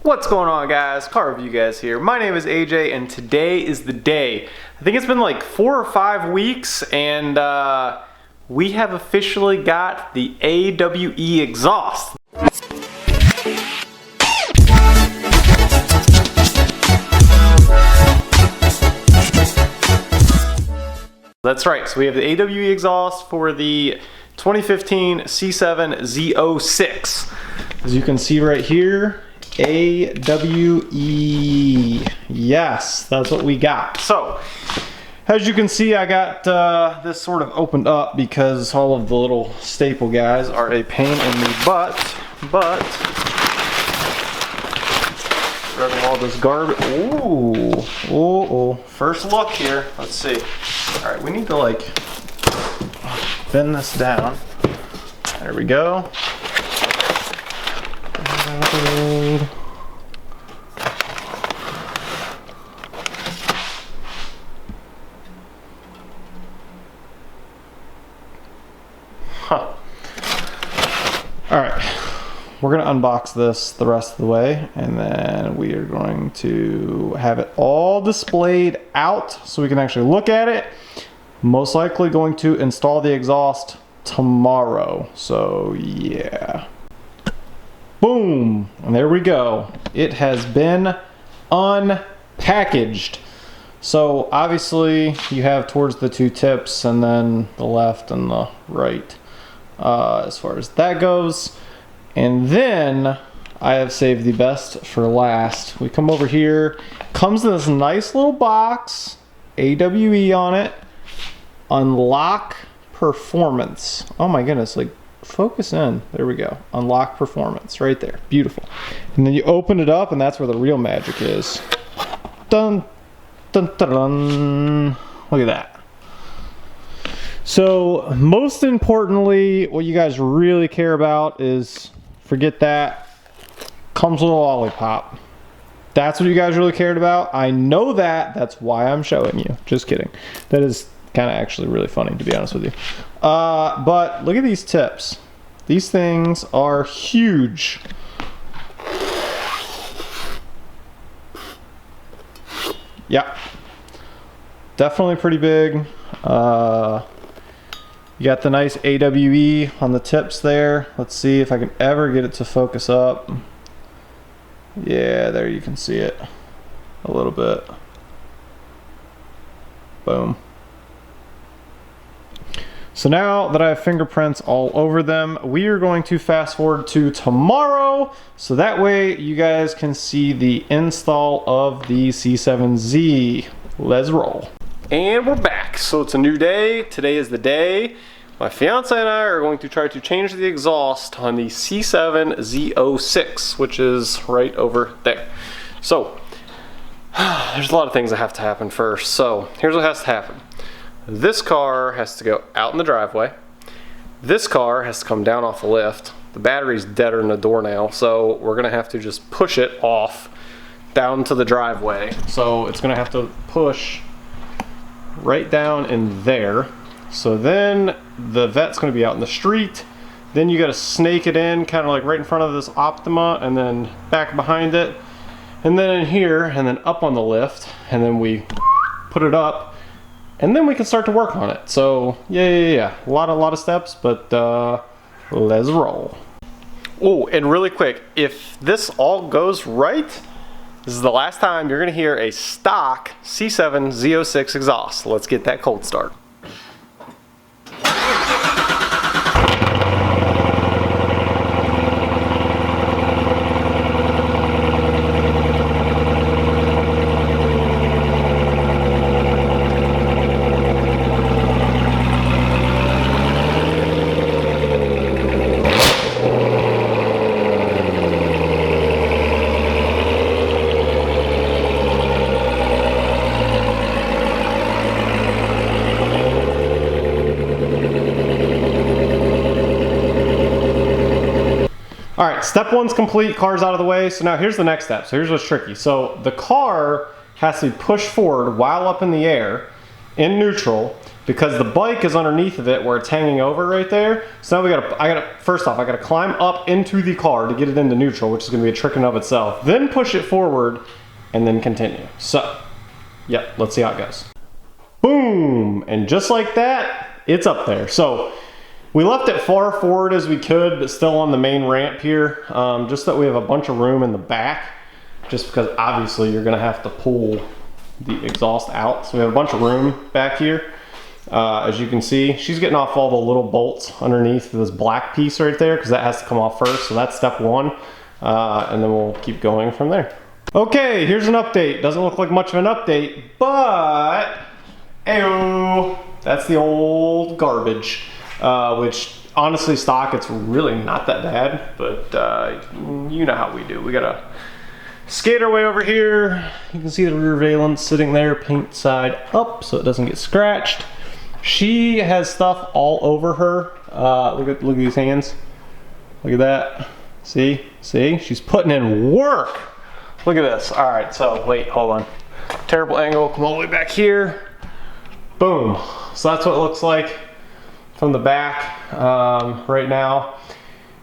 What's going on, guys? Car Review Guys here. My name is AJ and today is the day. I think it's been like 4 or 5 weeks and we have officially got the AWE exhaust. That's right, so we have the AWE exhaust for the 2015 C7 Z06. As you can see right here, AWE. Yes, that's what we got. So, as you can see, I got this sort of opened up because all of the little staple guys are a pain in the butt, but grabbing all this garbage. Ooh, first look here. Let's see. All right, we need to like bend this down. There we go. Alright, we're going to unbox this the rest of the way, and then we are going to have it all displayed out so we can actually look at it. Most likely going to install the exhaust tomorrow, so yeah. Boom! And there we go. It has been unpackaged. So obviously you have towards the 2 tips and then the left and the right as far as that goes. And then I have saved the best for last. We come over here. Comes in this nice little box. AWE on it. Unlock performance. Oh my goodness, like focus in. There we go. Unlock performance right there. Beautiful. And then you open it up and that's where the real magic is. Dun, dun, dun, dun. Look at that. So most importantly, what you guys really care about is, forget that, comes with a lollipop. That's what you guys really cared about. I know that. That's why I'm showing you. Just kidding. That is kind of actually really funny, to be honest with you. But look at these tips. These things are huge. Yeah, definitely pretty big. You got the nice AWE on the tips there. Let's see if I can ever get it to focus up. Yeah, there you can see it a little bit. Boom. So now that I have fingerprints all over them, we are going to fast forward to tomorrow, so that way you guys can see the install of the C7Z. Let's roll. And we're back. So it's a new day. Today is the day. My fiance and I are going to try to change the exhaust on the C7 Z06, which is right over there. So there's a lot of things that have to happen first. So here's what has to happen. This car has to go out in the driveway. This car has to come down off the lift. The battery's deader in the door now, so we're gonna have to just push it off down to the driveway. So it's gonna have to push right down in there. So then the vet's gonna be out in the street. Then you gotta snake it in, kind of like right in front of this Optima, and then back behind it, and then in here, and then up on the lift, and then we put it up, and then we can start to work on it. So yeah. A lot of steps, but let's roll. Oh, and really quick, if this all goes right, this is the last time you're gonna hear a stock C7 Z06 exhaust. Let's get that cold start. All right, step one's complete, car's out of the way. So now here's the next step. So here's what's tricky. So the car has to be pushed forward while up in the air in neutral. because the bike is underneath of it where it's hanging over right there. So now first off, I gotta climb up into the car to get it into neutral, which is gonna be a trick in of itself. Then push it forward and then continue. So, yeah, let's see how it goes. Boom, and just like that, it's up there. So we left it far forward as we could, but still on the main ramp here, just that we have a bunch of room in the back, just because obviously you're gonna have to pull the exhaust out. So we have a bunch of room back here. As you can see, she's getting off all the little bolts underneath this black piece right there, because that has to come off first. So that's step one, and then we'll keep going from there. Okay, here's an update. Doesn't look like much of an update, but ayo, that's the old garbage, which honestly stock, it's really not that bad, but you know how we do. We gotta skate our way over here. You can see the rear valence sitting there, paint side up so it doesn't get scratched. She has stuff all over her. Look at these hands. Look at that. See? She's putting in work. Look at this. All right, so wait, hold on. Terrible angle, come all the way back here. Boom. So that's what it looks like from the back right now.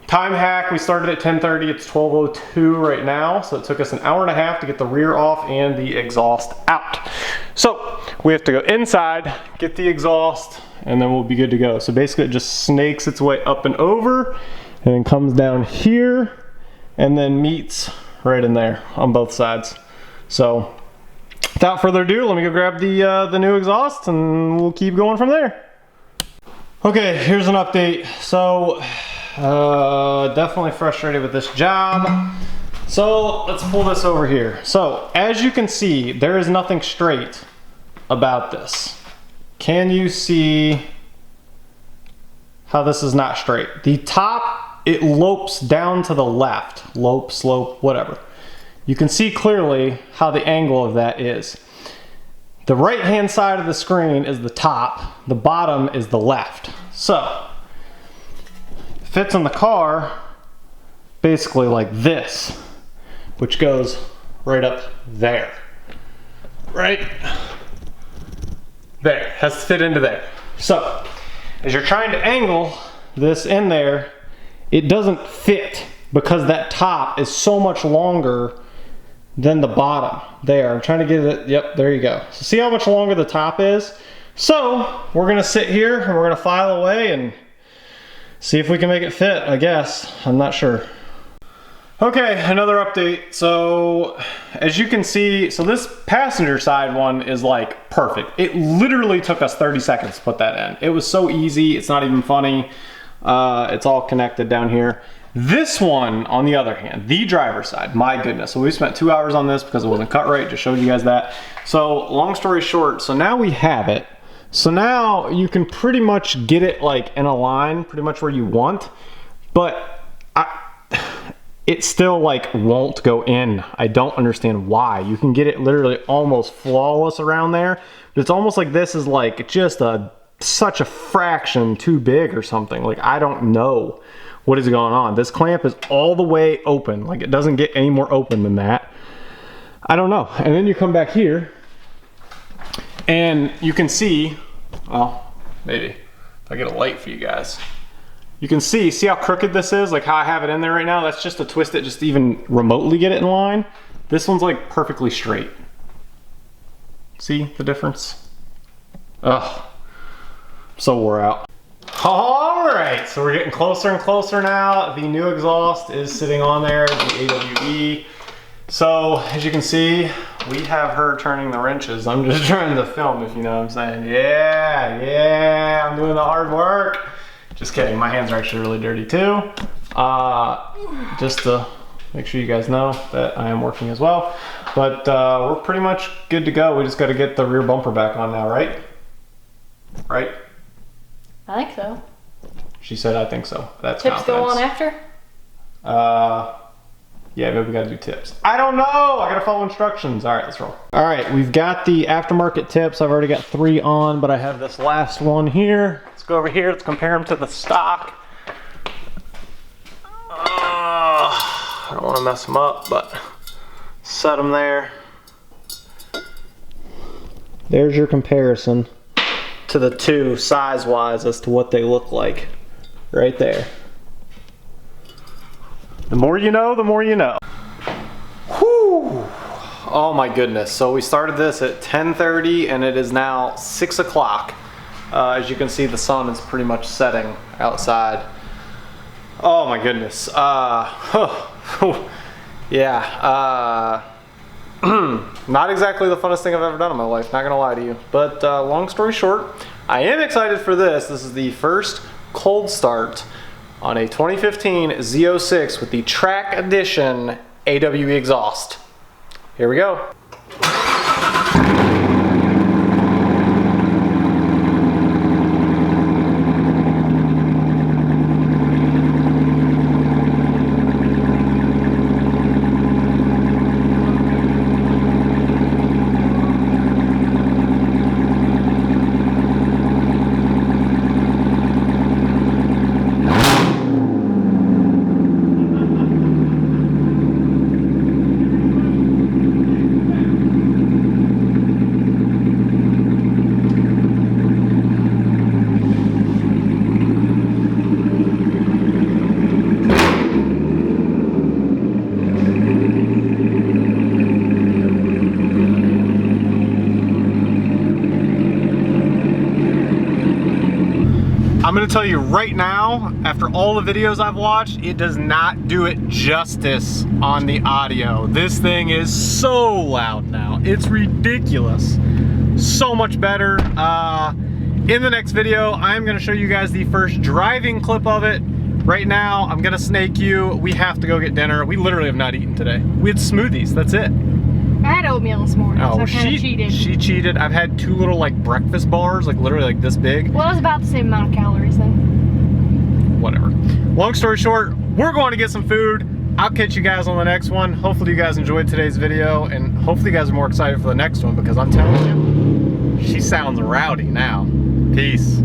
Time hack, we started at 10:30, it's 12:02 right now, so it took us an hour and a half to get the rear off and the exhaust out. So we have to go inside, get the exhaust, and then we'll be good to go. So basically it just snakes its way up and over, and then comes down here, and then meets right in there on both sides. So without further ado, let me go grab the new exhaust, and we'll keep going from there. Okay, here's an update. So definitely frustrated with this job. So let's pull this over here. So as you can see, there is nothing straight about this. Can you see how this is not straight? The top, it lopes down to the left. Lope, slope, whatever. You can see clearly how the angle of that is. The right hand side of the screen is the top, the bottom is the left. So fits in the car basically like this, which goes right up there. Right there, has to fit into there. So as you're trying to angle this in there, it doesn't fit because that top is so much longer than the bottom. There, I'm trying to get it, yep, there you go. So see how much longer the top is? So we're gonna sit here and we're gonna file away and see if we can make it fit, I guess. I'm not sure. Okay, another update. So as you can see, so this passenger side one is like perfect. It literally took us 30 seconds to put that in. It was so easy, it's not even funny. It's all connected down here. This one, on the other hand, the driver's side, my goodness. So we spent 2 hours on this because it wasn't cut right, just showed you guys that. So long story short, so now we have it. So now you can pretty much get it like in a line, pretty much where you want, but it still like won't go in. I don't understand why. You can get it literally almost flawless around there, but it's almost like this is like just such a fraction too big or something. Like I don't know what is going on. This clamp is all the way open. Like it doesn't get any more open than that. I don't know. And then you come back here and you can see, well, maybe if I get a light for you guys, you can see how crooked this is, like how I have it in there right now. That's just to twist it, just to even remotely get it in line. This one's like perfectly straight. See the difference? Ugh, so wore out. All right, so we're getting closer and closer now. The new exhaust is sitting on there, the AWE. So as you can see, we have her turning the wrenches. I'm just trying to film, if you know what I'm saying. Yeah, I'm doing the hard work. Just kidding, my hands are actually really dirty too. Just to make sure you guys know that I am working as well. But we're pretty much good to go. We just gotta get the rear bumper back on now, right? Right? I think so. She said I think so. That's tips confidence. go on after? Yeah, maybe we gotta do tips. I don't know, I gotta follow instructions. All right, let's roll. All right, we've got the aftermarket tips. I've already got 3 on, but I have this last one here. Let's go over here, let's compare them to the stock. I don't wanna mess them up, but set them there. There's your comparison. to the two size-wise as to what they look like. Right there. The more you know, the more you know. Whew. Oh my goodness. So we started this at 10:30 and it is now 6 o'clock. As you can see, the sun is pretty much setting outside. Oh my goodness. Yeah. Not exactly the funnest thing I've ever done in my life, not gonna lie to you. But long story short, I am excited for this. This is the first cold start on a 2015 Z06 with the track edition AWE exhaust. Here we go. I'm gonna tell you right now, after all the videos I've watched, it does not do it justice on the audio. This thing is so loud now. It's ridiculous. So much better. In the next video, I'm gonna show you guys the first driving clip of it. Right now, I'm gonna snake you. We have to go get dinner. We literally have not eaten today. We had smoothies, that's it. I had oatmeal this morning, so I kind of cheated. She cheated. I've had two little like breakfast bars, like literally like this big. Well, it was about the same amount of calories then. Whatever. Long story short, we're going to get some food. I'll catch you guys on the next one. Hopefully you guys enjoyed today's video, and hopefully you guys are more excited for the next one, because I'm telling you, she sounds rowdy now. Peace.